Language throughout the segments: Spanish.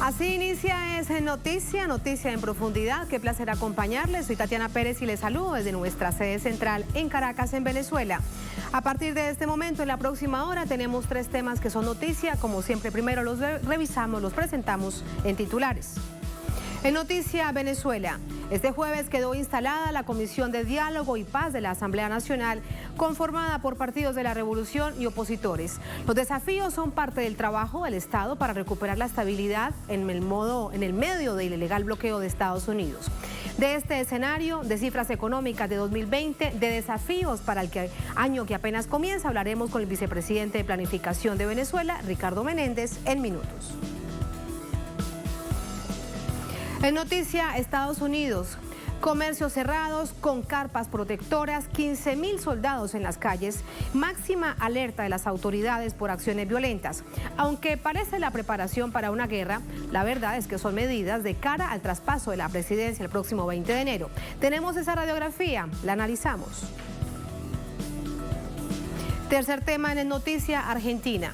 Así inicia Es Noticia en profundidad. Qué placer acompañarles. Soy Tatiana Pérez y les saludo desde nuestra sede central en Caracas, en Venezuela. A partir de este momento, en la próxima hora, tenemos 3 temas que son noticia. Como siempre, primero los revisamos, los presentamos en titulares. En Noticia Venezuela, este jueves quedó instalada la Comisión de Diálogo y Paz de la Asamblea Nacional, conformada por partidos de la revolución y opositores. Los desafíos son parte del trabajo del Estado para recuperar la estabilidad en el medio del ilegal bloqueo de Estados Unidos. De este escenario, de cifras económicas de 2020, de desafíos para el año que apenas comienza, hablaremos con el vicepresidente de Planificación de Venezuela, Ricardo Menéndez, en minutos. En Noticia Estados Unidos, comercios cerrados con carpas protectoras, 15.000 soldados en las calles, máxima alerta de las autoridades por acciones violentas. Aunque parece la preparación para una guerra, la verdad es que son medidas de cara al traspaso de la presidencia el próximo 20 de enero. Tenemos esa radiografía, la analizamos. Tercer tema en Noticia Argentina.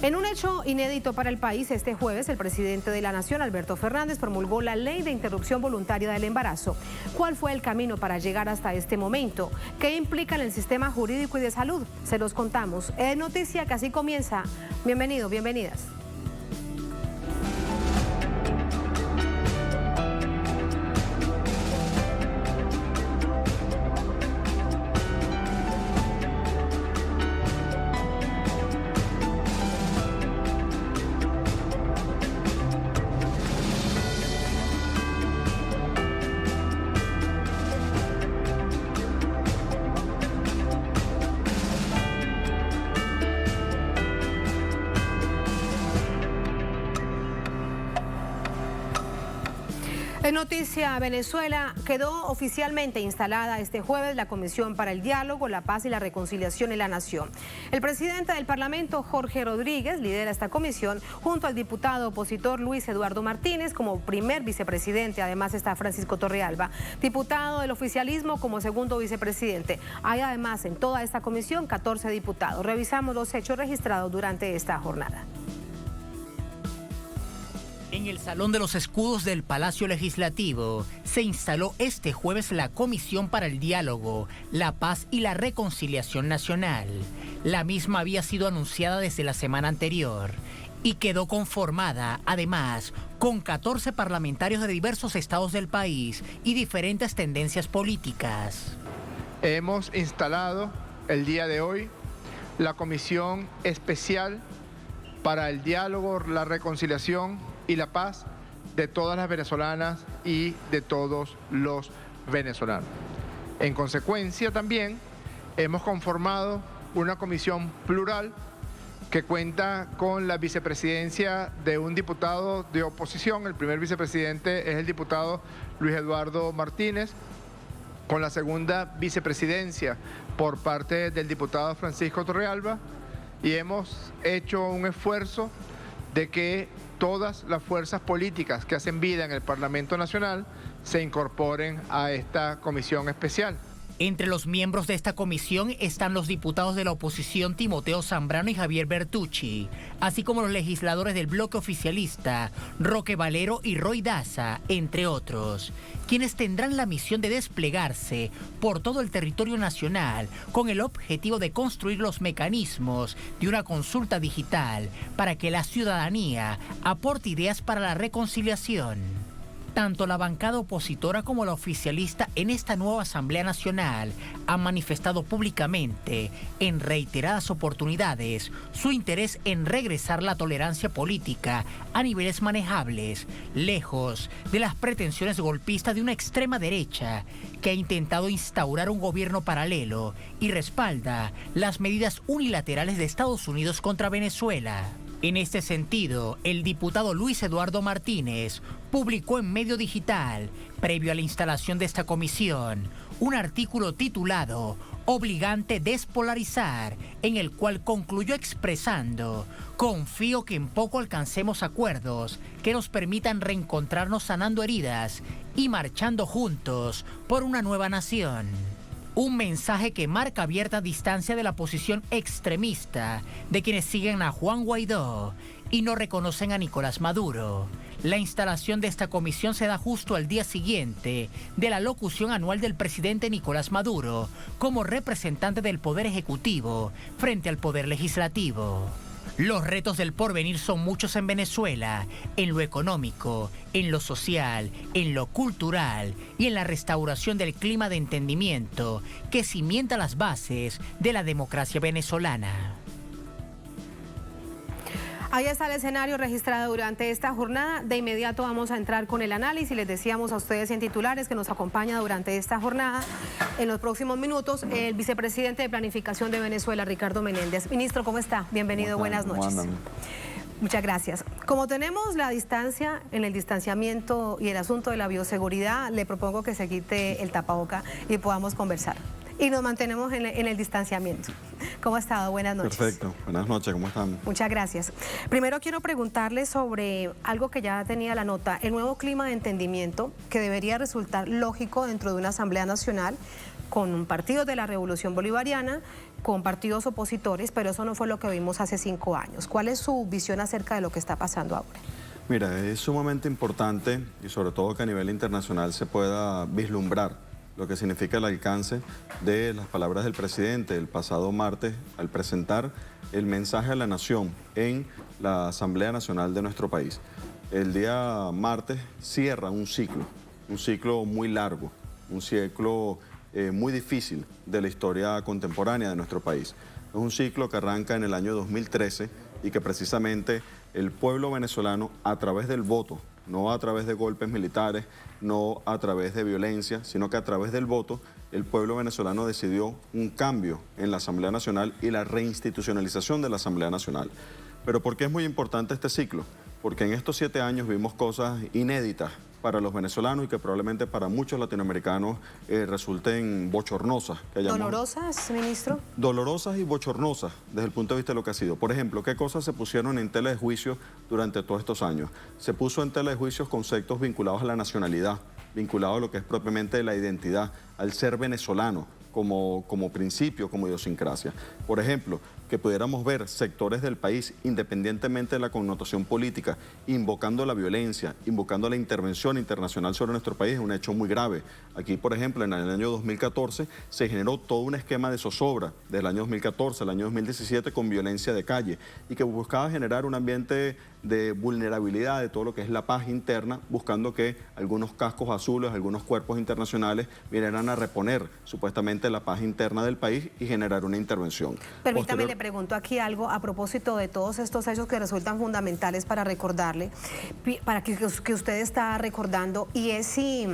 En un hecho inédito para el país, este jueves el presidente de la Nación, Alberto Fernández, promulgó la ley de interrupción voluntaria del embarazo. ¿Cuál fue el camino para llegar hasta este momento? ¿Qué implica en el sistema jurídico y de salud? Se los contamos. Es noticia que así comienza. Bienvenidos, bienvenidas. En Noticia Venezuela, quedó oficialmente instalada este jueves la Comisión para el Diálogo, la Paz y la Reconciliación en la Nación. El presidente del Parlamento, Jorge Rodríguez, lidera esta comisión junto al diputado opositor Luis Eduardo Martínez como primer vicepresidente. Además está Francisco Torrealba, diputado del oficialismo, como segundo vicepresidente. Hay además en toda esta comisión 14 diputados. Revisamos los hechos registrados durante esta jornada. En el Salón de los Escudos del Palacio Legislativo se instaló este jueves la Comisión para el Diálogo, la Paz y la Reconciliación Nacional. La misma había sido anunciada desde la semana anterior y quedó conformada, además, con 14 parlamentarios de diversos estados del país y diferentes tendencias políticas. Hemos instalado el día de hoy la Comisión Especial para el Diálogo, la Reconciliación y la paz de todas las venezolanas y de todos los venezolanos. En consecuencia, también hemos conformado una comisión plural que cuenta con la vicepresidencia de un diputado de oposición. El primer vicepresidente es el diputado Luis Eduardo Martínez, con la segunda vicepresidencia por parte del diputado Francisco Torrealba, y hemos hecho un esfuerzo de que todas las fuerzas políticas que hacen vida en el Parlamento Nacional se incorporen a esta comisión especial. Entre los miembros de esta comisión están los diputados de la oposición Timoteo Zambrano y Javier Bertucci, así como los legisladores del bloque oficialista Roque Valero y Roy Daza, entre otros, quienes tendrán la misión de desplegarse por todo el territorio nacional con el objetivo de construir los mecanismos de una consulta digital para que la ciudadanía aporte ideas para la reconciliación. Tanto la bancada opositora como la oficialista en esta nueva Asamblea Nacional han manifestado públicamente, en reiteradas oportunidades, su interés en regresar la tolerancia política a niveles manejables, lejos de las pretensiones golpistas de una extrema derecha que ha intentado instaurar un gobierno paralelo y respalda las medidas unilaterales de Estados Unidos contra Venezuela. En este sentido, el diputado Luis Eduardo Martínez publicó en medio digital, previo a la instalación de esta comisión, un artículo titulado Obligante despolarizar, en el cual concluyó expresando: confío que en poco alcancemos acuerdos que nos permitan reencontrarnos sanando heridas y marchando juntos por una nueva nación. Un mensaje que marca abierta distancia de la posición extremista de quienes siguen a Juan Guaidó y no reconocen a Nicolás Maduro. La instalación de esta comisión se da justo al día siguiente de la locución anual del presidente Nicolás Maduro como representante del Poder Ejecutivo frente al Poder Legislativo. Los retos del porvenir son muchos en Venezuela, en lo económico, en lo social, en lo cultural y en la restauración del clima de entendimiento que cimienta las bases de la democracia venezolana. Ahí está el escenario registrado durante esta jornada. De inmediato vamos a entrar con el análisis. Les decíamos a ustedes en titulares que nos acompaña durante esta jornada. En los próximos minutos, el vicepresidente de Planificación de Venezuela, Ricardo Menéndez. Ministro, ¿cómo está? Bienvenido, buenas noches. Muchas gracias. Como tenemos la distancia en el distanciamiento y el asunto de la bioseguridad, le propongo que se quite el tapaboca y podamos conversar. Y nos mantenemos en el distanciamiento. ¿Cómo ha estado? Buenas noches. Perfecto. Buenas noches. ¿Cómo están? Muchas gracias. Primero quiero preguntarle sobre algo que ya tenía la nota, el nuevo clima de entendimiento que debería resultar lógico dentro de una Asamblea Nacional con partidos de la Revolución Bolivariana, con partidos opositores, pero eso no fue lo que vimos hace 5 años. ¿Cuál es su visión acerca de lo que está pasando ahora? Mira, es sumamente importante y sobre todo que a nivel internacional se pueda vislumbrar lo que significa el alcance de las palabras del presidente el pasado martes al presentar el mensaje a la nación en la Asamblea Nacional de nuestro país. El día martes cierra un ciclo muy largo, un ciclo muy difícil de la historia contemporánea de nuestro país. Es un ciclo que arranca en el año 2013 y que precisamente el pueblo venezolano, a través del voto, no a través de golpes militares, no a través de violencia, sino que a través del voto, el pueblo venezolano decidió un cambio en la Asamblea Nacional y la reinstitucionalización de la Asamblea Nacional. Pero ¿por qué es muy importante este ciclo? Porque en estos 7 años vimos cosas inéditas para los venezolanos y que probablemente para muchos latinoamericanos resulten bochornosas. ¿Dolorosas, ministro? Dolorosas y bochornosas desde el punto de vista de lo que ha sido. Por ejemplo, ¿qué cosas se pusieron en tela de juicio durante todos estos años? Se puso en tela de juicio conceptos vinculados a la nacionalidad, vinculados a lo que es propiamente la identidad, al ser venezolano como principio, como idiosincrasia. Por ejemplo, que pudiéramos ver sectores del país, independientemente de la connotación política, invocando la violencia, invocando la intervención internacional sobre nuestro país, es un hecho muy grave. Aquí, por ejemplo, en el año 2014 se generó todo un esquema de zozobra del año 2014 al año 2017 con violencia de calle y que buscaba generar un ambiente de vulnerabilidad de todo lo que es la paz interna, buscando que algunos cascos azules, algunos cuerpos internacionales vinieran a reponer supuestamente la paz interna del país y generar una intervención. Permítame, le pregunto aquí algo a propósito de todos estos hechos que resultan fundamentales para recordarle, para que usted está recordando, y es si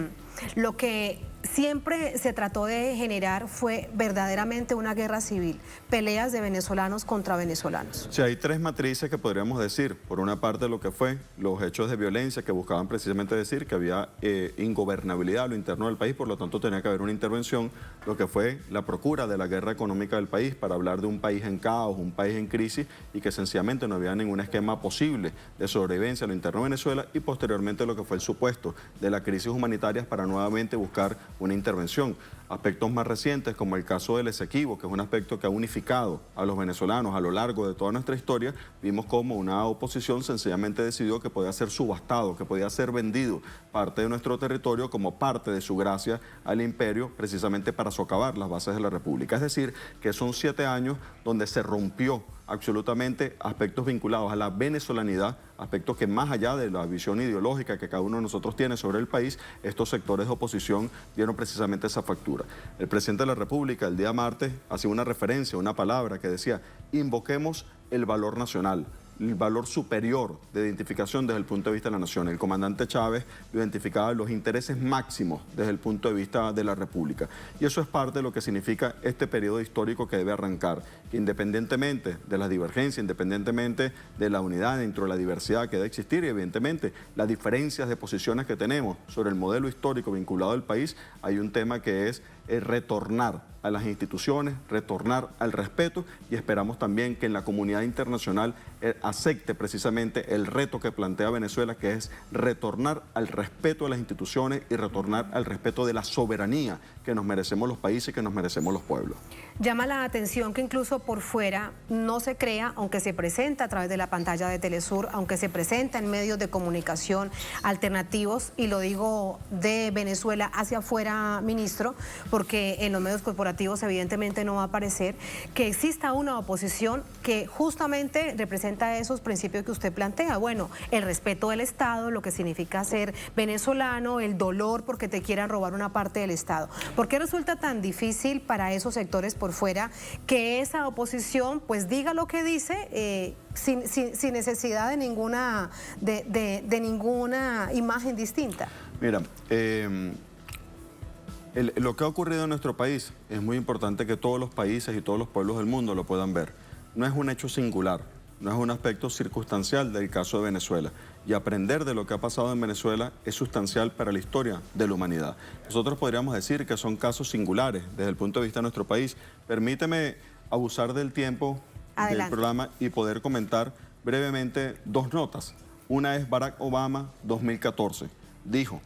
lo que siempre se trató de generar fue verdaderamente una guerra civil, peleas de venezolanos contra venezolanos. Sí, hay 3 matrices que podríamos decir. Por una parte, lo que fue los hechos de violencia que buscaban precisamente decir que había ingobernabilidad a lo interno del país, por lo tanto tenía que haber una intervención. Lo que fue la procura de la guerra económica del país para hablar de un país en caos, un país en crisis y que sencillamente no había ningún esquema posible de sobrevivencia a lo interno de Venezuela, y posteriormente lo que fue el supuesto de la crisis humanitaria para nuevamente buscar una intervención. Aspectos más recientes como el caso del Esequibo, que es un aspecto que ha unificado a los venezolanos a lo largo de toda nuestra historia, vimos como una oposición sencillamente decidió que podía ser subastado, que podía ser vendido parte de nuestro territorio como parte de su gracia al imperio, precisamente para socavar las bases de la República. Es decir, que son 7 años donde se rompió absolutamente aspectos vinculados a la venezolanidad, aspectos que más allá de la visión ideológica que cada uno de nosotros tiene sobre el país, estos sectores de oposición dieron precisamente esa factura. El presidente de la República el día martes hacía una referencia, una palabra que decía: invoquemos el valor nacional, el valor superior de identificación desde el punto de vista de la nación. El comandante Chávez identificaba los intereses máximos desde el punto de vista de la República. Y eso es parte de lo que significa este periodo histórico que debe arrancar, que independientemente de las divergencias, independientemente de la unidad dentro de la diversidad que debe existir y evidentemente las diferencias de posiciones que tenemos sobre el modelo histórico vinculado al país, hay un tema que es retornar a las instituciones, retornar al respeto y esperamos también que en la comunidad internacional acepte precisamente el reto que plantea Venezuela, que es retornar al respeto de las instituciones y retornar al respeto de la soberanía que nos merecemos los países y que nos merecemos los pueblos. Llama la atención que incluso por fuera no se crea, aunque se presenta a través de la pantalla de Telesur, aunque se presenta en medios de comunicación alternativos, y lo digo de Venezuela hacia afuera, ministro, porque en los medios corporativos evidentemente no va a aparecer, que exista una oposición que justamente representa esos principios que usted plantea. Bueno, el respeto del Estado, lo que significa ser venezolano, el dolor porque te quieran robar una parte del Estado. ¿Por qué resulta tan difícil para esos sectores por fuera que esa oposición pues diga lo que dice sin necesidad de ninguna imagen distinta? Mira, lo que ha ocurrido en nuestro país es muy importante que todos los países y todos los pueblos del mundo lo puedan ver. No es un hecho singular, no es un aspecto circunstancial del caso de Venezuela. Y aprender de lo que ha pasado en Venezuela es sustancial para la historia de la humanidad. Nosotros podríamos decir que son casos singulares desde el punto de vista de nuestro país. Permíteme abusar del tiempo del programa y poder comentar brevemente dos notas. Una es Barack Obama, 2014. Dijo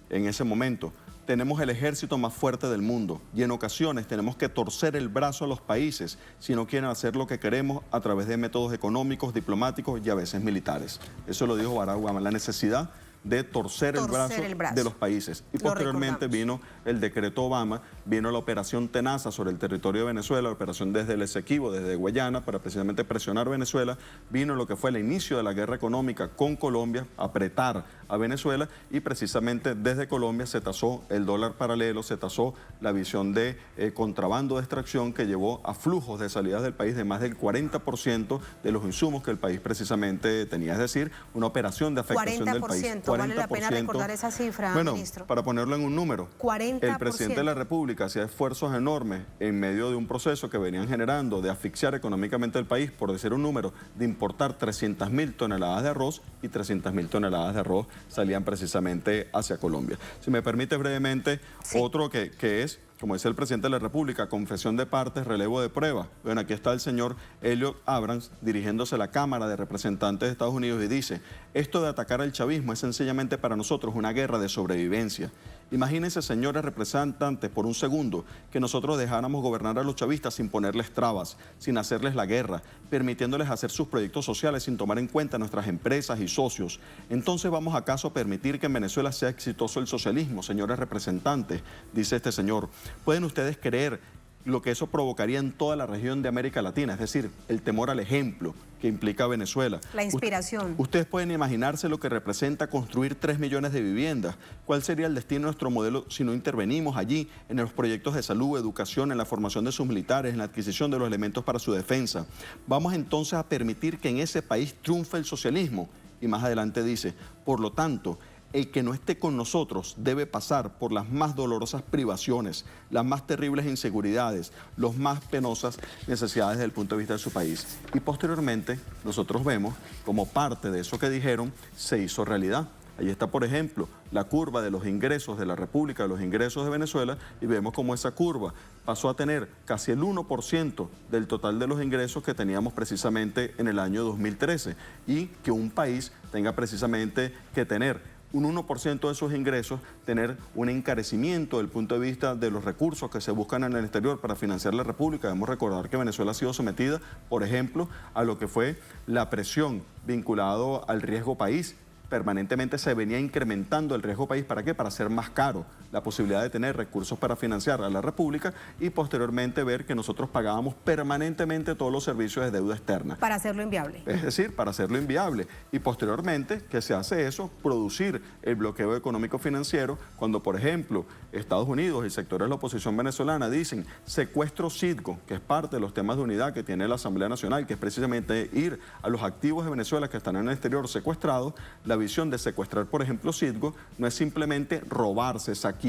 en ese momento: tenemos el ejército más fuerte del mundo y en ocasiones tenemos que torcer el brazo a los países si no quieren hacer lo que queremos a través de métodos económicos, diplomáticos y a veces militares. Eso lo dijo Barack Obama, la necesidad de torcer el brazo de los países. Y posteriormente vino el decreto Obama, vino la operación Tenaza sobre el territorio de Venezuela, la operación desde el Esequibo, desde Guayana, para precisamente presionar a Venezuela. Vino lo que fue el inicio de la guerra económica con Colombia, apretar a Venezuela, y precisamente desde Colombia se tasó el dólar paralelo, se tasó la visión de contrabando de extracción que llevó a flujos de salidas del país de más del 40% de los insumos que el país precisamente tenía. Es decir, una operación de afectación del país. 40%. Vale la pena recordar esa cifra, ministro. Para ponerlo en un número, 40%. El presidente de la República hacía esfuerzos enormes en medio de un proceso que venían generando de asfixiar económicamente el país, por decir un número, de importar 300.000 toneladas de arroz, y 300.000 toneladas de arroz salían precisamente hacia Colombia. Si me permite brevemente, otro que es, como dice el presidente de la República, confesión de partes, relevo de pruebas. Bueno, aquí está el señor Elliot Abrams dirigiéndose a la Cámara de Representantes de Estados Unidos y dice: esto de atacar al chavismo es sencillamente para nosotros una guerra de sobrevivencia. Imagínense, señores representantes, por un segundo, que nosotros dejáramos gobernar a los chavistas sin ponerles trabas, sin hacerles la guerra, permitiéndoles hacer sus proyectos sociales sin tomar en cuenta nuestras empresas y socios. Entonces, ¿vamos acaso a permitir que en Venezuela sea exitoso el socialismo, señores representantes? Dice este señor. ¿Pueden ustedes creer lo que eso provocaría en toda la región de América Latina? Es decir, el temor al ejemplo que implica Venezuela. La inspiración. Ustedes pueden imaginarse lo que representa construir 3 millones de viviendas. ¿Cuál sería el destino de nuestro modelo si no intervenimos allí en los proyectos de salud, educación, en la formación de sus militares, en la adquisición de los elementos para su defensa? ¿Vamos entonces a permitir que en ese país triunfe el socialismo? Y más adelante dice: por lo tanto, el que no esté con nosotros debe pasar por las más dolorosas privaciones, las más terribles inseguridades, las más penosas necesidades desde el punto de vista de su país. Y posteriormente nosotros vemos como parte de eso que dijeron se hizo realidad. Ahí está, por ejemplo, la curva de los ingresos de la República, de los ingresos de Venezuela, y vemos cómo esa curva pasó a tener casi el 1% del total de los ingresos que teníamos precisamente en el año 2013, y que un país tenga precisamente que tener un 1% de esos ingresos, tener un encarecimiento desde el punto de vista de los recursos que se buscan en el exterior para financiar la República. Debemos recordar que Venezuela ha sido sometida, por ejemplo, a lo que fue la presión vinculado al riesgo país. Permanentemente se venía incrementando el riesgo país. ¿Para qué? Para hacer más caro la posibilidad de tener recursos para financiar a la República, y posteriormente ver que nosotros pagábamos permanentemente todos los servicios de deuda externa. Para hacerlo inviable. Es decir, para hacerlo inviable. Y posteriormente, que se hace eso, producir el bloqueo económico financiero, cuando, por ejemplo, Estados Unidos y sectores de la oposición venezolana dicen secuestro Citgo, que es parte de los temas de unidad que tiene la Asamblea Nacional, que es precisamente ir a los activos de Venezuela que están en el exterior secuestrados. La visión de secuestrar, por ejemplo, Citgo, no es simplemente robarse, saquear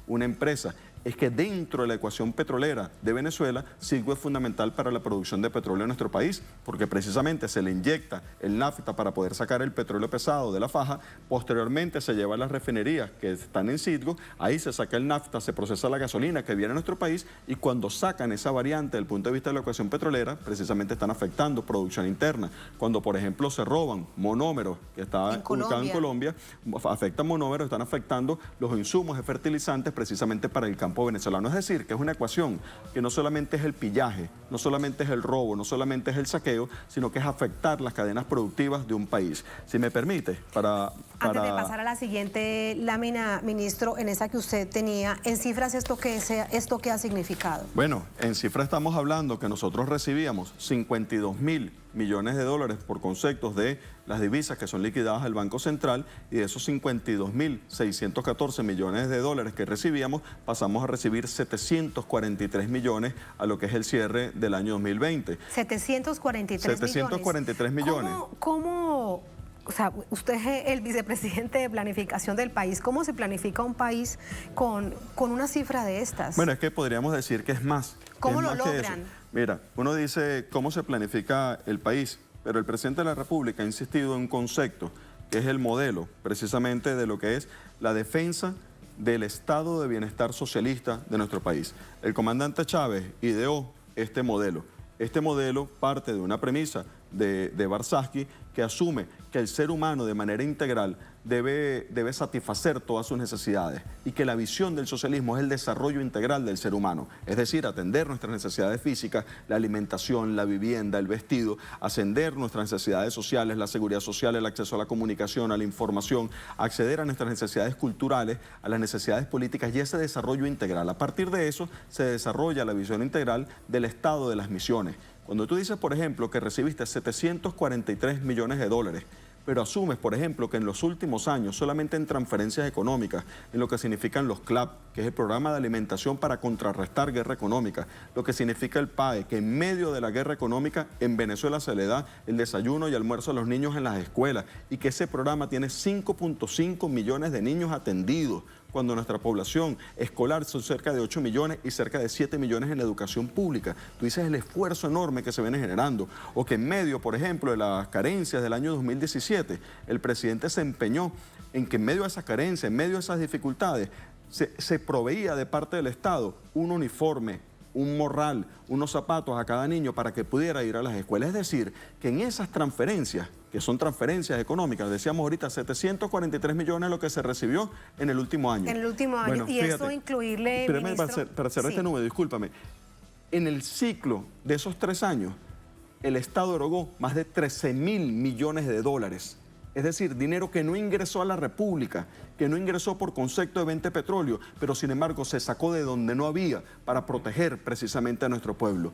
una empresa, es que dentro de la ecuación petrolera de Venezuela, Citgo es fundamental para la producción de petróleo en nuestro país, porque precisamente se le inyecta el nafta para poder sacar el petróleo pesado de la faja, posteriormente se lleva a las refinerías que están en Citgo, ahí se saca el nafta, se procesa la gasolina que viene a nuestro país y cuando sacan esa variante desde el punto de vista de la ecuación petrolera, precisamente están afectando producción interna. Cuando, por ejemplo, se roban monómeros que estaban ubicados en Colombia, afectan monómeros, están afectando los insumos de fertilizantes precisamente para el campo venezolano. Es decir, que es una ecuación que no solamente es el pillaje, no solamente es el robo, no solamente es el saqueo, sino que es afectar las cadenas productivas de un país. Si me permite, Antes de pasar a la siguiente lámina, ministro, en esa que usted tenía, en cifras, ¿esto qué ha significado? Bueno, en cifras estamos hablando que nosotros recibíamos 52.000 millones de dólares por conceptos de las divisas que son liquidadas al Banco Central y de esos 52.614 millones de dólares que recibíamos pasamos a recibir 743 millones a lo que es el cierre del año 2020. 743 millones. ¿Cómo? O sea, usted es el vicepresidente de planificación del país. ¿Cómo se planifica un país con una cifra de estas? Bueno, es que podríamos decir que es más. ¿Cómo lo logran? Mira, uno dice cómo se planifica el país, pero el presidente de la República ha insistido en un concepto que es el modelo precisamente de lo que es la defensa del estado de bienestar socialista de nuestro país. El comandante Chávez ideó este modelo. Este modelo parte de una premisa de Barsasky que asume que el ser humano de manera integral debe satisfacer todas sus necesidades y que la visión del socialismo es el desarrollo integral del ser humano, es decir, atender nuestras necesidades físicas, la alimentación, la vivienda, el vestido, ascender nuestras necesidades sociales, la seguridad social, el acceso a la comunicación, a la información, acceder a nuestras necesidades culturales, a las necesidades políticas y ese desarrollo integral. A partir de eso se desarrolla la visión integral del estado de las misiones. Cuando tú dices, por ejemplo, que recibiste 743 millones de dólares, pero asumes, por ejemplo, que en los últimos años, solamente en transferencias económicas, en lo que significan los CLAP, que es el programa de alimentación para contrarrestar guerra económica, lo que significa el PAE, que en medio de la guerra económica en Venezuela se le da el desayuno y almuerzo a los niños en las escuelas, y que ese programa tiene 5.5 millones de niños atendidos, cuando nuestra población escolar son cerca de 8 millones y cerca de 7 millones en la educación pública. Tú dices el esfuerzo enorme que se viene generando, o que en medio, por ejemplo, de las carencias del año 2017, el presidente se empeñó en que en medio de esas carencias, en medio de esas dificultades, se proveía de parte del Estado un uniforme, un morral, unos zapatos a cada niño para que pudiera ir a las escuelas. Es decir, que en esas transferencias, que son transferencias económicas, decíamos ahorita, 743 millones lo que se recibió en el último año. En el último año, bueno, y fíjate, esto incluirle, ministro... Para cerrar este número, discúlpame, en el ciclo de esos 3 años, el Estado erogó más de 13.000 millones de dólares. Es decir, dinero que no ingresó a la República, que no ingresó por concepto de venta de petróleo, pero sin embargo se sacó de donde no había para proteger precisamente a nuestro pueblo.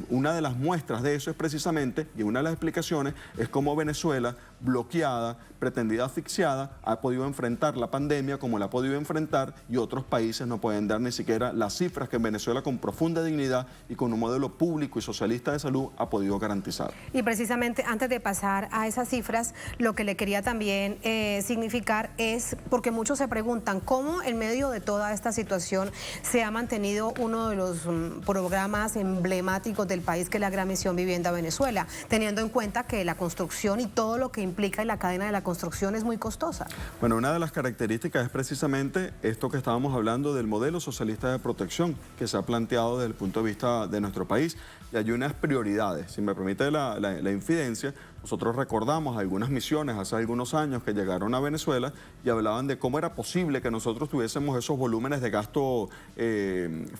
Una de las muestras de eso es precisamente, y una de las explicaciones, es cómo Venezuela, bloqueada, pretendida asfixiada, ha podido enfrentar la pandemia como la ha podido enfrentar y otros países no pueden dar ni siquiera las cifras que en Venezuela con profunda dignidad y con un modelo público y socialista de salud ha podido garantizar. Y precisamente antes de pasar a esas cifras, lo que le quería también significar es, porque muchos se preguntan, ¿cómo en medio de toda esta situación se ha mantenido uno de los programas emblemáticos del país, que es la Gran Misión Vivienda Venezuela, teniendo en cuenta que la construcción y todo lo que implica en la cadena de la construcción es muy costosa? Bueno, una de las características es precisamente esto que estábamos hablando del modelo socialista de protección que se ha planteado desde el punto de vista de nuestro país. Y hay unas prioridades, si me permite la infidencia. Nosotros recordamos algunas misiones hace algunos años que llegaron a Venezuela y hablaban de cómo era posible que nosotros tuviésemos esos volúmenes de gasto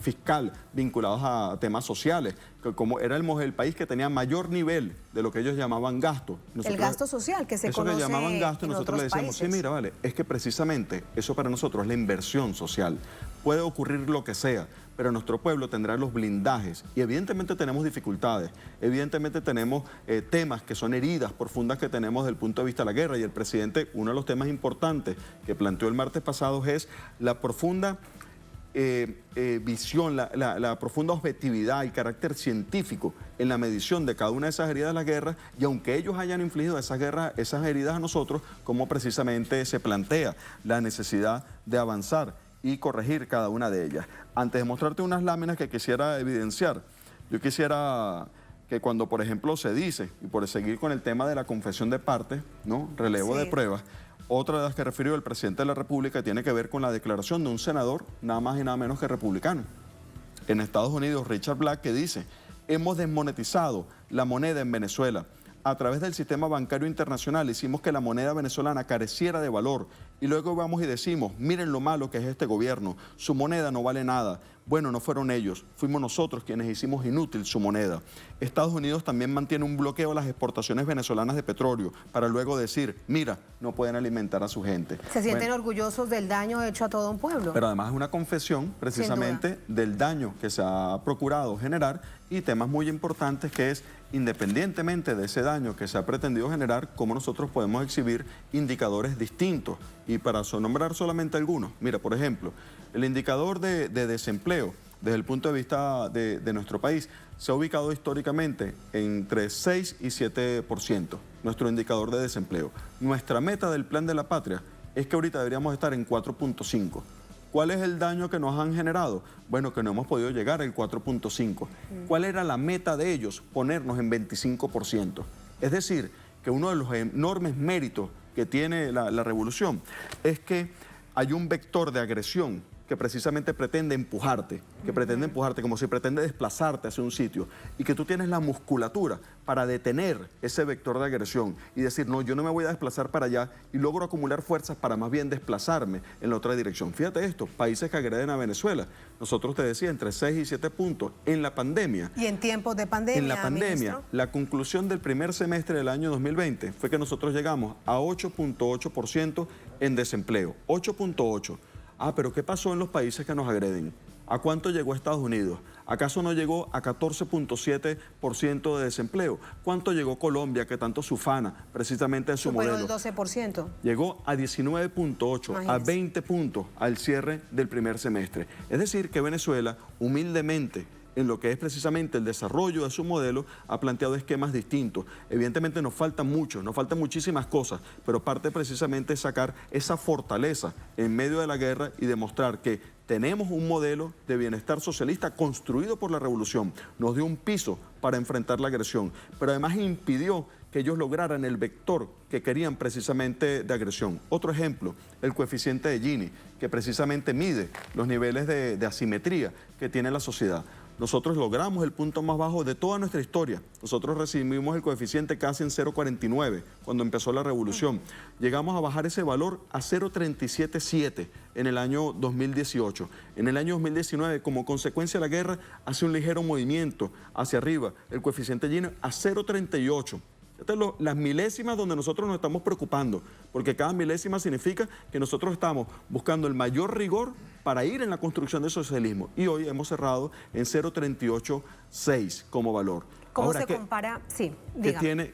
fiscal vinculados a temas sociales, que como era el país que tenía mayor nivel de lo que ellos llamaban gasto. El gasto social que se conoce. Eso que llamaban gasto, y nosotros le decíamos, países. Sí, mira, vale, es que precisamente eso para nosotros es la inversión social. Puede ocurrir lo que sea, pero nuestro pueblo tendrá los blindajes y evidentemente tenemos dificultades, evidentemente tenemos temas que son heridas profundas que tenemos desde el punto de vista de la guerra, y el presidente, uno de los temas importantes que planteó el martes pasado es la profunda visión, la profunda objetividad y carácter científico en la medición de cada una de esas heridas de la guerra, y aunque ellos hayan infligido esas heridas a nosotros, como precisamente se plantea la necesidad de avanzar y corregir cada una de ellas. Antes de mostrarte unas láminas que quisiera evidenciar, yo quisiera que cuando, por ejemplo, se dice, y por seguir con el tema de la confesión de partes, ¿no? Relevo de pruebas, otra de las que refirió el presidente de la República tiene que ver con la declaración de un senador, nada más y nada menos que republicano, en Estados Unidos, Richard Black, que dice: hemos desmonetizado la moneda en Venezuela. A través del sistema bancario internacional hicimos que la moneda venezolana careciera de valor y luego vamos y decimos: miren lo malo que es este gobierno, su moneda no vale nada. Bueno, no fueron ellos, fuimos nosotros quienes hicimos inútil su moneda. Estados Unidos también mantiene un bloqueo a las exportaciones venezolanas de petróleo para luego decir: mira, no pueden alimentar a su gente. Se sienten orgullosos del daño hecho a todo un pueblo. Pero además es una confesión precisamente del daño que se ha procurado generar y temas muy importantes que es, independientemente de ese daño que se ha pretendido generar, cómo nosotros podemos exhibir indicadores distintos. Y para nombrar solamente algunos, mira, por ejemplo, el indicador de desempleo desde el punto de vista de nuestro país se ha ubicado históricamente entre 6 y 7%, nuestro indicador de desempleo. Nuestra meta del Plan de la Patria es que ahorita deberíamos estar en 4.5. ¿Cuál es el daño que nos han generado? Bueno, que no hemos podido llegar al 4.5. ¿Cuál era la meta de ellos? Ponernos en 25%. Es decir, que uno de los enormes méritos que tiene la revolución es que hay un vector de agresión que precisamente pretende empujarte, como si pretende desplazarte hacia un sitio, y que tú tienes la musculatura para detener ese vector de agresión y decir: no, yo no me voy a desplazar para allá, y logro acumular fuerzas para más bien desplazarme en la otra dirección. Fíjate esto, países que agreden a Venezuela, nosotros te decía, entre 6 y 7 puntos en la pandemia. Y en tiempos de pandemia, en la pandemia, ministro, la conclusión del primer semestre del año 2020 fue que nosotros llegamos a 8.8% en desempleo, 8.8%. Ah, pero ¿qué pasó en los países que nos agreden? ¿A cuánto llegó Estados Unidos? ¿Acaso no llegó a 14.7% de desempleo? ¿Cuánto llegó Colombia, que tanto se ufana precisamente en su modelo? Superó el 12%. Llegó a 19.8, a 20 puntos al cierre del primer semestre. Es decir, que Venezuela, humildemente, en lo que es precisamente el desarrollo de su modelo, ha planteado esquemas distintos. Evidentemente nos faltan mucho, nos faltan muchísimas cosas, pero parte precisamente de sacar esa fortaleza en medio de la guerra y demostrar que tenemos un modelo de bienestar socialista construido por la revolución. Nos dio un piso para enfrentar la agresión, pero además impidió que ellos lograran el vector que querían precisamente de agresión. Otro ejemplo, el coeficiente de Gini, que precisamente mide los niveles de asimetría que tiene la sociedad. Nosotros logramos el punto más bajo de toda nuestra historia. Nosotros recibimos el coeficiente casi en 0,49 cuando empezó la revolución. Llegamos a bajar ese valor a 0,377 en el año 2018. En el año 2019, como consecuencia de la guerra, hace un ligero movimiento hacia arriba. El coeficiente Gini a 0,38. Las milésimas donde nosotros nos estamos preocupando, porque cada milésima significa que nosotros estamos buscando el mayor rigor para ir en la construcción del socialismo. Y hoy hemos cerrado en 0,386 como valor. ¿Cómo se compara? Sí, dígame.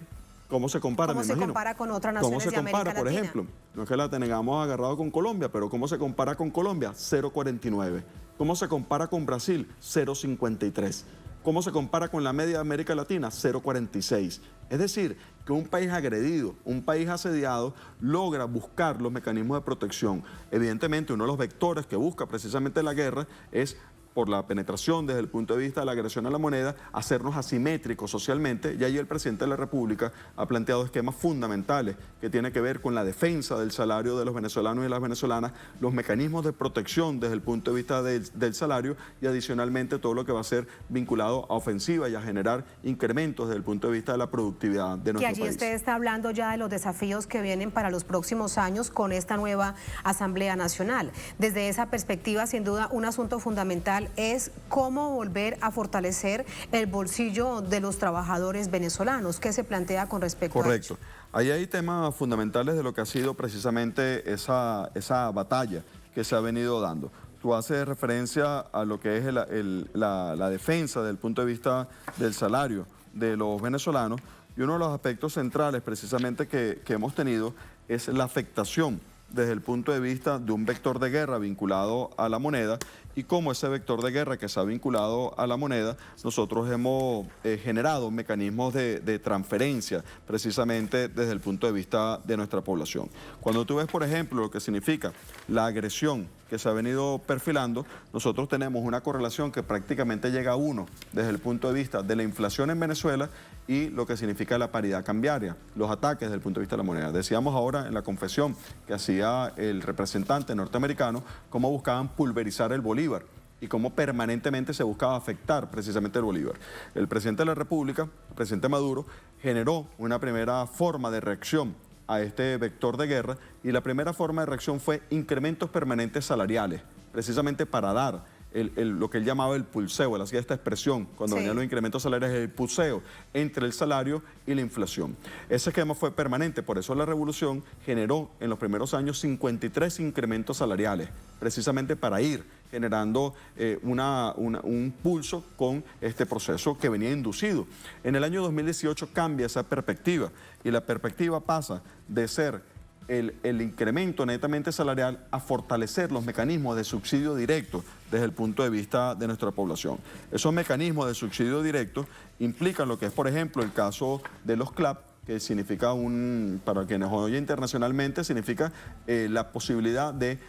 ¿Cómo se compara? ¿Cómo se compara con otras naciones de América Latina? Por ejemplo, no es que la tengamos agarrado con Colombia, pero ¿cómo se compara con Colombia? 0,49. ¿Cómo se compara con Brasil? 0,53. ¿Cómo se compara con la media de América Latina? 0,46. Es decir, que un país agredido, un país asediado, logra buscar los mecanismos de protección. Evidentemente, uno de los vectores que busca precisamente la guerra es, por la penetración desde el punto de vista de la agresión a la moneda, hacernos asimétricos socialmente, y ahí el presidente de la República ha planteado esquemas fundamentales que tienen que ver con la defensa del salario de los venezolanos y las venezolanas, los mecanismos de protección desde el punto de vista del salario y adicionalmente todo lo que va a ser vinculado a ofensiva y a generar incrementos desde el punto de vista de la productividad de nuestro país. Que allí usted está hablando ya de los desafíos que vienen para los próximos años con esta nueva Asamblea Nacional. Desde esa perspectiva, sin duda, un asunto fundamental es cómo volver a fortalecer el bolsillo de los trabajadores venezolanos. ¿Qué se plantea con respecto a ello? Correcto. Ahí hay temas fundamentales de lo que ha sido precisamente esa batalla que se ha venido dando. Tú haces referencia a lo que es la defensa desde el punto de vista del salario de los venezolanos, y uno de los aspectos centrales precisamente que hemos tenido es la afectación desde el punto de vista de un vector de guerra vinculado a la moneda, y como ese vector de guerra que se ha vinculado a la moneda, nosotros hemos generado mecanismos de transferencia precisamente desde el punto de vista de nuestra población. Cuando tú ves, por ejemplo, lo que significa la agresión que se ha venido perfilando, nosotros tenemos una correlación que prácticamente llega a 1 desde el punto de vista de la inflación en Venezuela y lo que significa la paridad cambiaria, los ataques desde el punto de vista de la moneda. Decíamos ahora en la confesión que hacía el representante norteamericano cómo buscaban pulverizar el bolívar y cómo permanentemente se buscaba afectar precisamente el bolívar. El presidente de la República, el presidente Maduro, generó una primera forma de reacción a este vector de guerra y la primera forma de reacción fue incrementos permanentes salariales, precisamente para dar lo que él llamaba el pulseo, él hacía esta expresión cuando venían los incrementos salariales, el pulseo entre el salario y la inflación. Ese esquema fue permanente, por eso la revolución generó en los primeros años 53 incrementos salariales, precisamente para ir generando un pulso con este proceso que venía inducido. En el año 2018 cambia esa perspectiva y la perspectiva pasa de ser el incremento netamente salarial a fortalecer los mecanismos de subsidio directo desde el punto de vista de nuestra población. Esos mecanismos de subsidio directo implican lo que es, por ejemplo, el caso de los CLAP, que significa para quienes oyen internacionalmente, significa la posibilidad de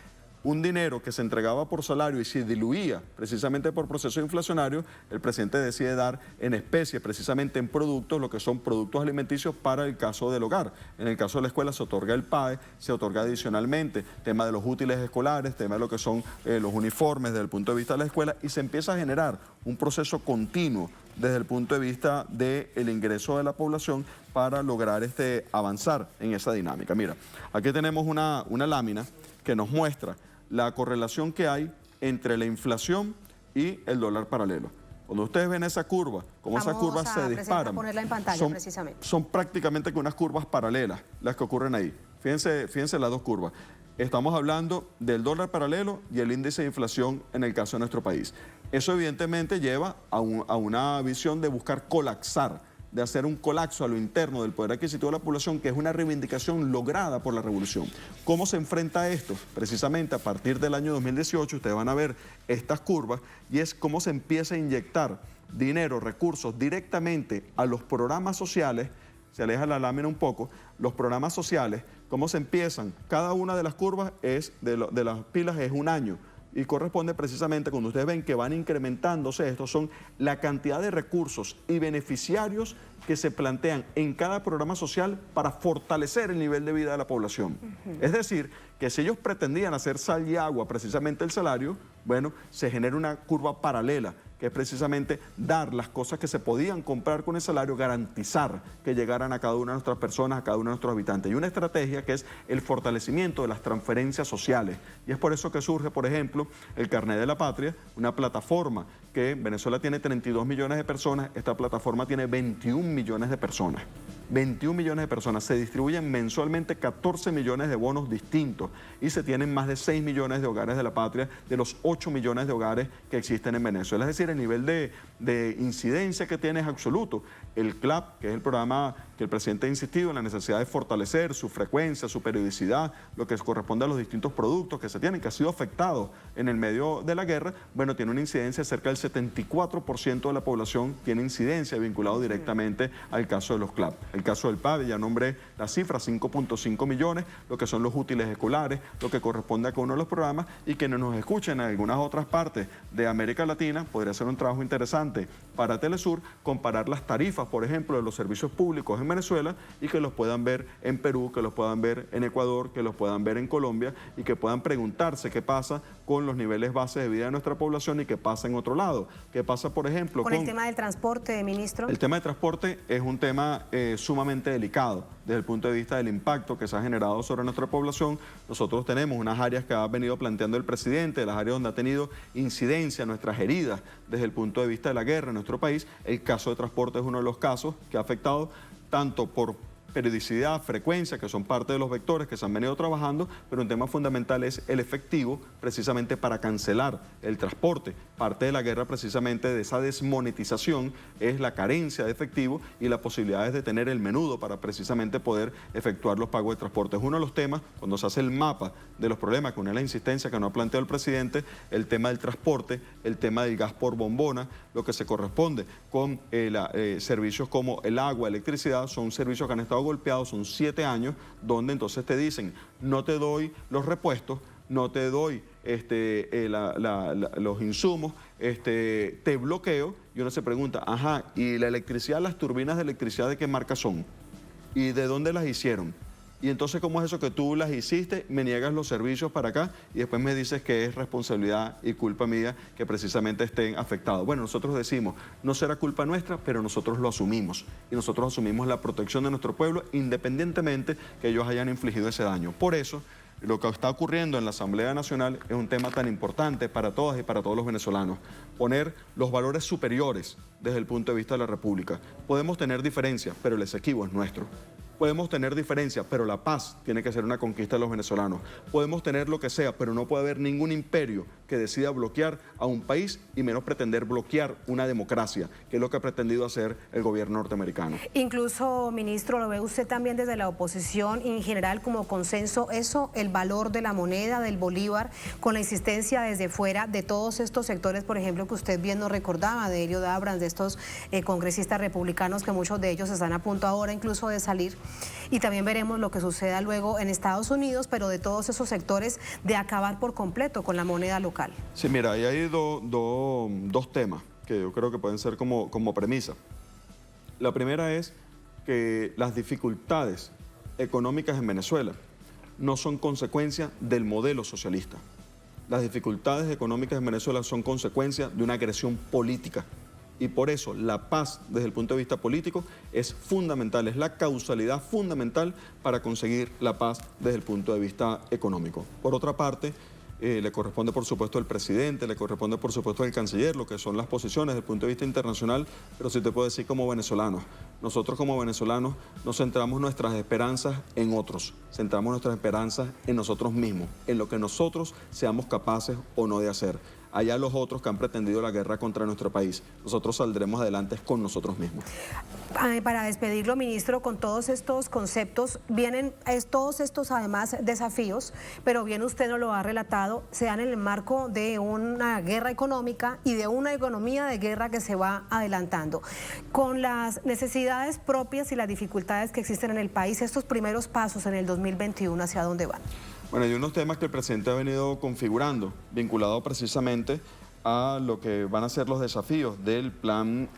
un dinero que se entregaba por salario y se diluía precisamente por proceso inflacionario, el presidente decide dar en especie, precisamente en productos, lo que son productos alimenticios para el caso del hogar. En el caso de la escuela se otorga el PAE, se otorga adicionalmente tema de los útiles escolares, tema de lo que son los uniformes desde el punto de vista de la escuela y se empieza a generar un proceso continuo desde el punto de vista del ingreso de la población para lograr avanzar en esa dinámica. Mira, aquí tenemos una lámina que nos muestra la correlación que hay entre la inflación y el dólar paralelo. Cuando ustedes ven esa curva, como esas curvas se disparan, ponerla en pantalla, precisamente. Son prácticamente que unas curvas paralelas las que ocurren ahí. Fíjense las dos curvas. Estamos hablando del dólar paralelo y el índice de inflación en el caso de nuestro país. Eso evidentemente lleva a una visión de buscar colapsar, de hacer un colapso a lo interno del poder adquisitivo de la población, que es una reivindicación lograda por la revolución. ¿Cómo se enfrenta a esto? Precisamente a partir del año 2018, ustedes van a ver estas curvas, y es cómo se empieza a inyectar dinero, recursos directamente a los programas sociales. Se aleja la lámina un poco, los programas sociales, cómo se empiezan, cada una de las curvas de las pilas es un año, y corresponde precisamente cuando ustedes ven que van incrementándose, estos son la cantidad de recursos y beneficiarios que se plantean en cada programa social para fortalecer el nivel de vida de la población. Es decir, que si ellos pretendían hacer sal y agua precisamente el salario, bueno, se genera una curva paralela, que es precisamente dar las cosas que se podían comprar con el salario, garantizar que llegaran a cada una de nuestras personas, a cada uno de nuestros habitantes. Y una estrategia que es el fortalecimiento de las transferencias sociales. Y es por eso que surge, por ejemplo, el Carnet de la Patria, una plataforma que en Venezuela tiene 32 millones de personas, esta plataforma tiene 21 millones de personas. 21 millones de personas, se distribuyen mensualmente 14 millones de bonos distintos y se tienen más de 6 millones de hogares de la patria de los 8 millones de hogares que existen en Venezuela. Es decir, el nivel de incidencia que tiene es absoluto. El CLAP, que es el programa que el presidente ha insistido en la necesidad de fortalecer su frecuencia, su periodicidad, lo que corresponde a los distintos productos que se tienen, que ha sido afectado en el medio de la guerra, bueno, tiene una incidencia cerca del 74% de la población tiene incidencia vinculado directamente al caso de los CLAP. El caso del PAE, ya nombré la cifra, 5.5 millones, lo que son los útiles escolares, lo que corresponde a cada uno de los programas, y quienes nos escuchen en algunas otras partes de América Latina, podría ser un trabajo interesante para Telesur, comparar las tarifas, por ejemplo, de los servicios públicos en Venezuela y que los puedan ver en Perú, que los puedan ver en Ecuador, que los puedan ver en Colombia y que puedan preguntarse qué pasa con los niveles bases de vida de nuestra población y qué pasa en otro lado. ¿Qué pasa, por ejemplo, con el tema del transporte, ministro? El tema del transporte es un tema sumamente delicado desde el punto de vista del impacto que se ha generado sobre nuestra población. Nosotros tenemos unas áreas que ha venido planteando el presidente, las áreas donde ha tenido incidencia nuestras heridas desde el punto de vista de la guerra en nuestro país. El caso de transporte es uno de los casos que ha afectado tanto por periodicidad, frecuencia, que son parte de los vectores que se han venido trabajando, pero un tema fundamental es el efectivo, precisamente para cancelar el transporte. Parte de la guerra precisamente de esa desmonetización es la carencia de efectivo y las posibilidades de tener el menudo para precisamente poder efectuar los pagos de transporte. Es uno de los temas, cuando se hace el mapa de los problemas, con la insistencia que nos ha planteado el presidente, el tema del transporte, el tema del gas por bombona, lo que se corresponde con servicios como el agua, electricidad, son servicios que han estado golpeados, son 7 años, donde entonces te dicen, no te doy los repuestos, no te doy los insumos, te bloqueo, y uno se pregunta, ajá, ¿y la electricidad, las turbinas de electricidad de qué marca son? ¿Y de dónde las hicieron? Y entonces, ¿cómo es eso que tú las hiciste, me niegas los servicios para acá y después me dices que es responsabilidad y culpa mía que precisamente estén afectados? Bueno, nosotros decimos, no será culpa nuestra, pero nosotros lo asumimos. Y nosotros asumimos la protección de nuestro pueblo independientemente que ellos hayan infligido ese daño. Por eso, lo que está ocurriendo en la Asamblea Nacional es un tema tan importante para todas y para todos los venezolanos. Poner los valores superiores desde el punto de vista de la República. Podemos tener diferencias, pero el Esequibo es nuestro. Podemos tener diferencias, pero la paz tiene que ser una conquista de los venezolanos. Podemos tener lo que sea, pero no puede haber ningún imperio que decida bloquear a un país y menos pretender bloquear una democracia, que es lo que ha pretendido hacer el gobierno norteamericano. Incluso, ministro, ¿lo ve usted también desde la oposición y en general como consenso eso, el valor de la moneda, del bolívar, con la insistencia desde fuera de todos estos sectores, por ejemplo, que usted bien nos recordaba, de Helios Abrams, de estos congresistas republicanos, que muchos de ellos están a punto ahora incluso de salir? Y también veremos lo que suceda luego en Estados Unidos, pero de todos esos sectores de acabar por completo con la moneda local. Sí, mira, ahí hay dos temas que yo creo que pueden ser como premisa. La primera es que las dificultades económicas en Venezuela no son consecuencia del modelo socialista. Las dificultades económicas en Venezuela son consecuencia de una agresión política. Y por eso la paz desde el punto de vista político es fundamental, es la causalidad fundamental para conseguir la paz desde el punto de vista económico. Por otra parte, le corresponde por supuesto al presidente, le corresponde por supuesto al canciller, lo que son las posiciones desde el punto de vista internacional, pero sí te puedo decir como venezolanos. Nosotros como venezolanos nos centramos nuestras esperanzas en otros, centramos nuestras esperanzas en nosotros mismos, en lo que nosotros seamos capaces o no de hacer. Allá los otros que han pretendido la guerra contra nuestro país. Nosotros saldremos adelante con nosotros mismos. Para despedirlo, ministro, con todos estos conceptos, vienen todos estos además desafíos, pero bien usted nos lo ha relatado, se dan en el marco de una guerra económica y de una economía de guerra que se va adelantando. Con las necesidades propias y las dificultades que existen en el país, estos primeros pasos en el 2021, ¿hacia dónde van? Bueno, hay unos temas que el presidente ha venido configurando, vinculado precisamente a lo que van a ser los desafíos del plan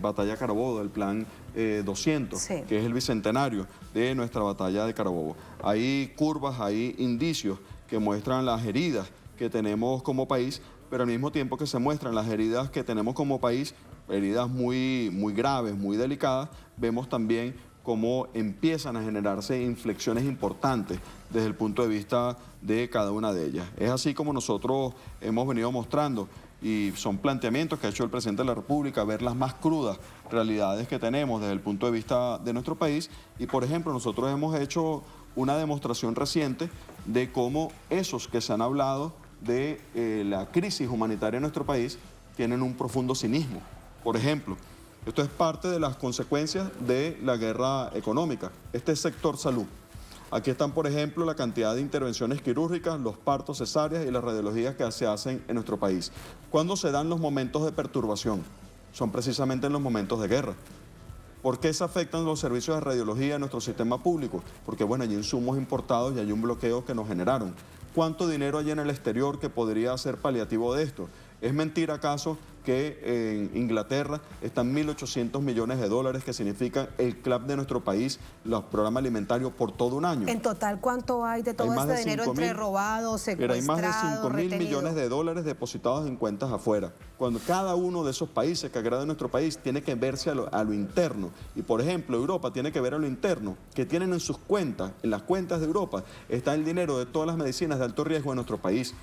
Batalla Carabobo, del plan 200, sí, que es el bicentenario de nuestra batalla de Carabobo. Hay curvas, hay indicios que muestran las heridas que tenemos como país, pero al mismo tiempo que se muestran las heridas que tenemos como país, heridas muy graves, muy delicadas, vemos también cómo empiezan a generarse inflexiones importantes desde el punto de vista de cada una de ellas. Es así como nosotros hemos venido mostrando, y son planteamientos que ha hecho el presidente de la República, ver las más crudas realidades que tenemos desde el punto de vista de nuestro país. Y por ejemplo, nosotros hemos hecho una demostración reciente de cómo esos que se han hablado de la crisis humanitaria en nuestro país tienen un profundo cinismo. Por ejemplo, esto es parte de las consecuencias de la guerra económica. Este es sector salud. Aquí están, por ejemplo, la cantidad de intervenciones quirúrgicas, los partos, cesáreas y las radiologías que se hacen en nuestro país. ¿Cuándo se dan los momentos de perturbación? Son precisamente en los momentos de guerra. ¿Por qué se afectan los servicios de radiología en nuestro sistema público? Porque, bueno, hay insumos importados y hay un bloqueo que nos generaron. ¿Cuánto dinero hay en el exterior que podría ser paliativo de esto? ¿Es mentira acaso que en Inglaterra están 1.800 millones de dólares, que significan el CLAP de nuestro país, los programas alimentarios por todo un año? En total, ¿cuánto hay de todo este dinero entre robados, secuestrados, hay más de 5.000 millones de dólares depositados en cuentas afuera. Cuando cada uno de esos países que agrada nuestro país tiene que verse a lo interno. Y por ejemplo, Europa tiene que ver a lo interno, que tienen en sus cuentas, en las cuentas de Europa, está el dinero de todas las medicinas de alto riesgo de nuestro país.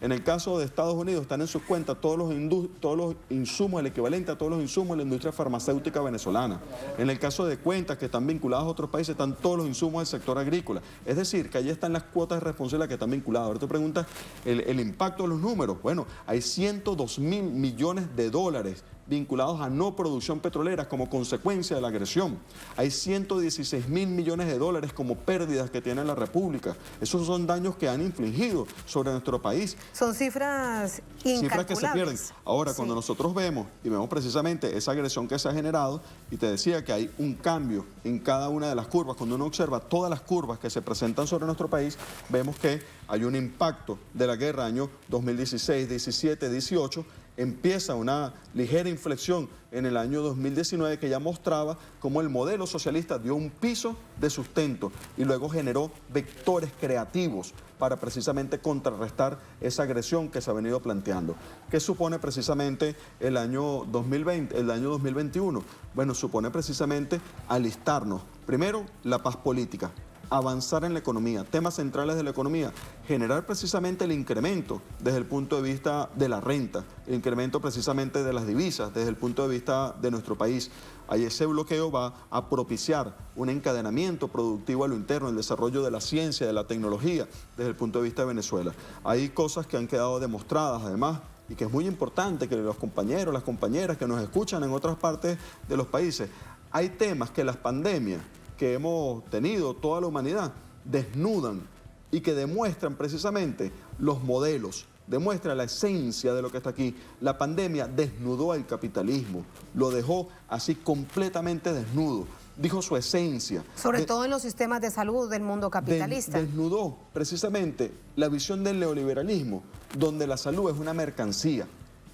En el caso de Estados Unidos están en sus cuentas todos los insumos, el equivalente a todos los insumos de la industria farmacéutica venezolana. En el caso de cuentas que están vinculadas a otros países están todos los insumos del sector agrícola. Es decir, que allí están las cuotas de responsabilidad que están vinculadas. Ahora tú preguntas el impacto de los números. Bueno, hay 102.000 millones de dólares vinculados a no producción petrolera como consecuencia de la agresión. Hay 116.000 millones de dólares como pérdidas que tiene la República. Esos son daños que han infligido sobre nuestro país. Son cifras incalculables. Cifras que se pierden. Ahora, cuando nosotros vemos precisamente esa agresión que se ha generado, y te decía que hay un cambio en cada una de las curvas, cuando uno observa todas las curvas que se presentan sobre nuestro país, vemos que hay un impacto de la guerra año 2016, 17, 18, empieza una ligera inflexión en el año 2019 que ya mostraba cómo el modelo socialista dio un piso de sustento y luego generó vectores creativos para precisamente contrarrestar esa agresión que se ha venido planteando. ¿Qué supone precisamente el año 2020, el año 2021? Bueno, supone precisamente alistarnos. Primero, la paz política. Avanzar en la economía, temas centrales de la economía, generar precisamente el incremento desde el punto de vista de la renta, el incremento precisamente de las divisas desde el punto de vista de nuestro país. Ahí ese bloqueo va a propiciar un encadenamiento productivo a lo interno, el desarrollo de la ciencia, de la tecnología desde el punto de vista de Venezuela. Hay cosas que han quedado demostradas además y que es muy importante que los compañeros, las compañeras que nos escuchan en otras partes de los países, hay temas que las pandemias que hemos tenido toda la humanidad desnudan y que demuestran precisamente los modelos, demuestra la esencia de lo que está aquí. La pandemia desnudó al capitalismo, lo dejó así completamente desnudo, dijo su esencia. Sobre todo en los sistemas de salud del mundo capitalista. Desnudó precisamente la visión del neoliberalismo, donde la salud es una mercancía.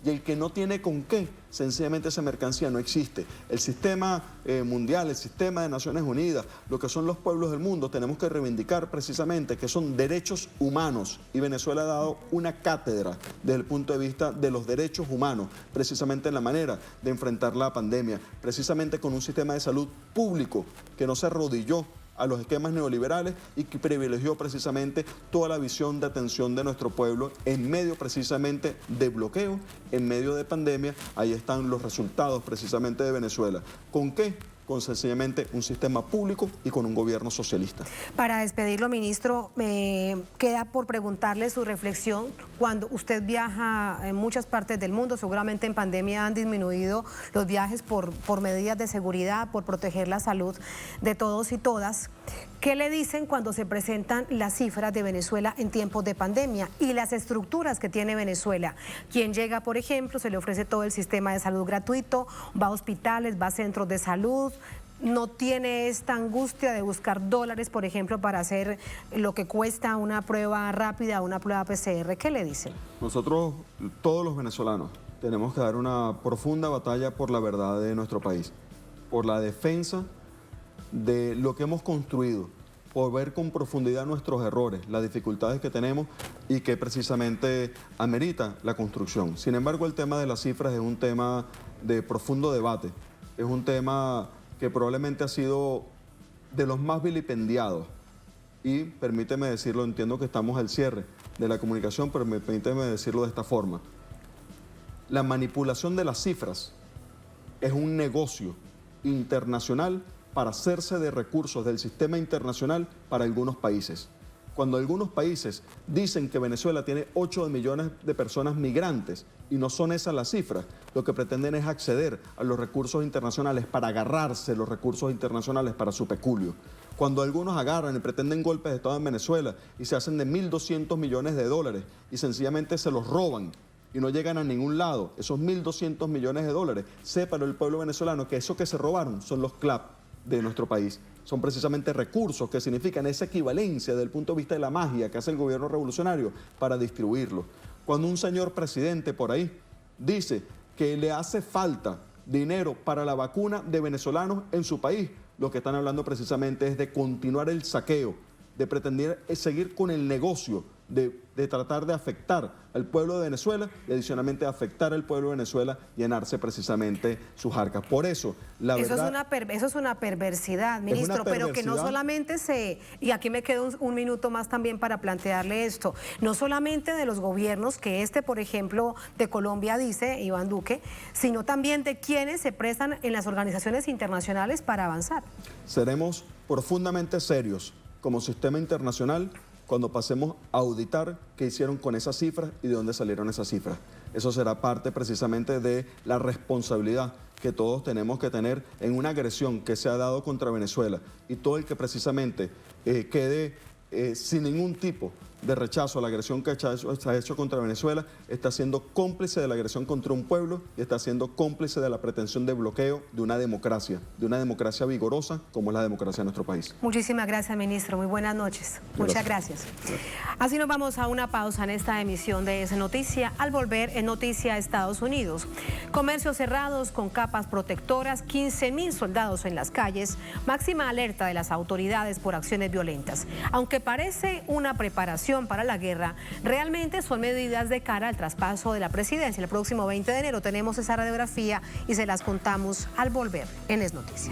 Y el que no tiene con qué, sencillamente esa mercancía no existe. El sistema mundial, el sistema de Naciones Unidas, lo que son los pueblos del mundo, tenemos que reivindicar precisamente que son derechos humanos. Y Venezuela ha dado una cátedra desde el punto de vista de los derechos humanos, precisamente en la manera de enfrentar la pandemia, precisamente con un sistema de salud público que no se arrodilló a los esquemas neoliberales y que privilegió precisamente toda la visión de atención de nuestro pueblo en medio precisamente de bloqueo, en medio de pandemia. Ahí están los resultados precisamente de Venezuela. ¿Con qué? Con sencillamente un sistema público y con un gobierno socialista. Para despedirlo, ministro, me queda por preguntarle su reflexión. Cuando usted viaja en muchas partes del mundo, seguramente en pandemia han disminuido los viajes por medidas de seguridad, por proteger la salud de todos y todas. ¿Qué le dicen cuando se presentan las cifras de Venezuela en tiempos de pandemia y las estructuras que tiene Venezuela? Quien llega, por ejemplo, se le ofrece todo el sistema de salud gratuito, va a hospitales, va a centros de salud, no tiene esta angustia de buscar dólares, por ejemplo, para hacer lo que cuesta una prueba rápida, una prueba PCR. ¿Qué le dicen? Nosotros, todos los venezolanos, tenemos que dar una profunda batalla por la verdad de nuestro país, por la defensa de lo que hemos construido, por ver con profundidad nuestros errores, las dificultades que tenemos y que precisamente amerita la construcción. Sin embargo, el tema de las cifras es un tema de profundo debate, es un tema que probablemente ha sido de los más vilipendiados y permíteme decirlo, entiendo que estamos al cierre de la comunicación, pero permíteme decirlo de esta forma. La manipulación de las cifras es un negocio internacional para hacerse de recursos del sistema internacional para algunos países. Cuando algunos países dicen que Venezuela tiene 8 millones de personas migrantes y no son esas las cifras, lo que pretenden es acceder a los recursos internacionales para agarrarse los recursos internacionales para su peculio. Cuando algunos agarran y pretenden golpes de Estado en Venezuela y se hacen de 1.200 millones de dólares y sencillamente se los roban y no llegan a ningún lado, esos 1.200 millones de dólares, sepa el pueblo venezolano que eso que se robaron son los CLAP de nuestro país. Son precisamente recursos que significan esa equivalencia desde el punto de vista de la magia que hace el gobierno revolucionario para distribuirlo. Cuando un señor presidente por ahí dice que le hace falta dinero para la vacuna de venezolanos en su país, lo que están hablando precisamente es de continuar el saqueo, de pretender seguir con el negocio de tratar de afectar al pueblo de Venezuela y adicionalmente afectar al pueblo de Venezuela, llenarse precisamente sus arcas. Por eso, la verdad... Eso es una perversidad, ministro, pero que no solamente y aquí me quedo un minuto más también para plantearle esto, no solamente de los gobiernos que por ejemplo, de Colombia dice Iván Duque, sino también de quienes se prestan en las organizaciones internacionales para avanzar. Seremos profundamente serios como sistema internacional cuando pasemos a auditar qué hicieron con esas cifras y de dónde salieron esas cifras. Eso será parte precisamente de la responsabilidad que todos tenemos que tener en una agresión que se ha dado contra Venezuela, y todo el que precisamente quede sin ningún tipo de rechazo a la agresión que se ha hecho contra Venezuela, está siendo cómplice de la agresión contra un pueblo y está siendo cómplice de la pretensión de bloqueo de una democracia vigorosa como es la democracia de nuestro país. Muchísimas gracias, ministro. Muy buenas noches. Muchas gracias. Así nos vamos a una pausa en esta emisión de Es Noticia. Al volver, en Noticia Estados Unidos. Comercios cerrados con capas protectoras, 15.000 soldados en las calles, máxima alerta de las autoridades por acciones violentas. Aunque parece una preparación para la guerra, realmente son medidas de cara al traspaso de la presidencia. El próximo 20 de enero tenemos esa radiografía y se las contamos al volver en Es Noticia.